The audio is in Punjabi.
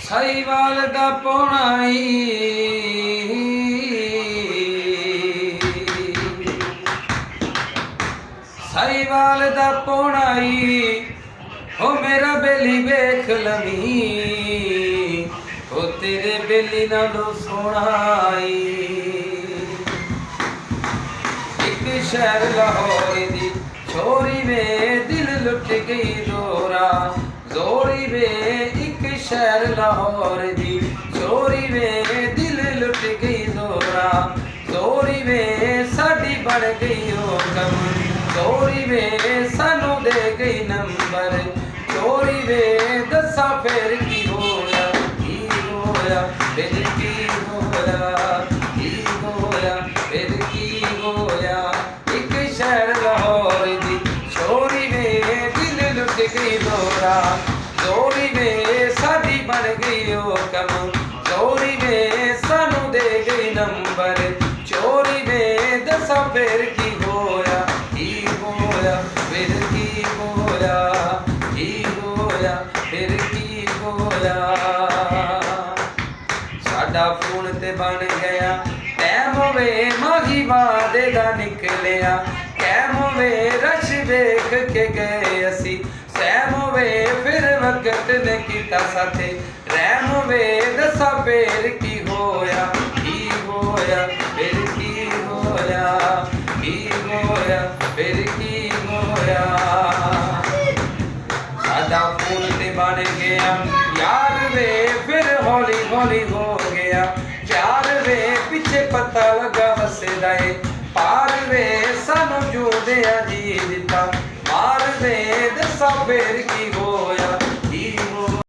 ਸਾਈਵਾਲ ਦਾ ਪੌਣਾਈ ਸਾਈਵਾਲ ਦਾ ਪੌਣਾਈ ਹੋ ਮੇਰਾ ਬੇਲੀ ਵੇਖ ਲਵੀਂ ਹੋ ਤੇਰੇ ਬੇਲੀ ਨਾਲੋਂ ਸੋਹਣਾਈ ਇੱਕ ਸ਼ਹਿਰ ਲਾਹੌਰ ਦੀ ਛੋਰੀ ਵੇ ਦਿਲ ਲੁੱਟ ਗਈ ਦੋਰਾ ਜ਼ੋਰੀ ਵੇ ਇੱਕ ਸ਼ਹਿਰ ਲਾਹੌਰ ਦੀ ਛੋਰੀ ਵੇ ਦਿਲ ਲੁੱਟ ਗਈ ਦੋਰਾ ਜ਼ੋਰੀ ਵੇ ਸਾਡੀ ਬਣ ਗਈ ਉਹ ਕਮ ਜ਼ੋਰੀ ਵੇ ਸਾਨੂੰ ਦੇ ਗਈ ਨੰਬਰ ਚੋਰੀ ਵੇ ਦੱਸਾਂ ਫੇਰ ਕੀ ਹੋਇਆ ਫਿਰ ਕੀ ਹੋਇਆ ਫਿਰ ਕੀ ਹੋਇਆ ਇੱਕ ਸ਼ਹਿਰ ਲਾਹੌਰ ਦੀ ਛੋਰੀ ਵੇ ਦਿਲ ਲੁੱਟ ਗਈ ਦੋਰਾ ਚੋਰੀ ਵੇ ਸਾਡੀ ਬਣ ਗਈ ਉਹ ਕਮ ਚੋਰੀ ਵੇ ਸਾਨੂੰ ਦੇ ਗਈ ਨੰਬਰ ਚੋਰੀ ਵੇ ਦੱਸਾਂ ਫੇਰ ਕੀ ਹੋਇਆ ਫਿਰ ਕੀ ਹੋਇਆ ਫਿਰ ਕੀ ਹੋਇਆ ਸਾਡਾ ਫੋਨ ਤੇ ਬਣ ਗਿਆ ਟੈਮ ਵੇ ਮਾਹੀ ਵਾਦੇ ਦਾ ਨਿਕਲਿਆ ਟੈਮ ਵੇ ਰਸ਼ ਵੇਖ ਕੇ ਗਏ ਅਸੀਂ ਸਹਿਮ ਵੇ ਫਿਰ ਵਕਤ ਨੇ ਕੀਤਾ ਸਾਥੇ ਰਹਿਮ ਵੇ ਦੱਸਾਂ ਫੇਰ ਕੀ ਹੋਇਆ ਫਿਰ ਕੀ ਹੋਇਆ ਫਿਰ ਕੀ ਹੋਇਆ ਸਾਡਾ ਫੋਨ ਤੇ ਬਣ ਗਿਆ ਯਾਰ ਵੇ ਫਿਰ ਹੌਲੀ ਹੌਲੀ ਹੋ ਗਿਆ ਪਿਆਰ ਵੇ ਪਿੱਛੇ ਪਤਾ ਲੱਗਾ ਹੱਸਦਾ ਏ ਪਾਰ ਵੇ ਸਾਨੂੰ ਜੂਦਿਆਂ ਜੀ ਦਿੱਤਾ ਮਾਰ ਵੇ ਦੱਸਾਂ ਫੇਰ ਕੀ ਹੋਇਆ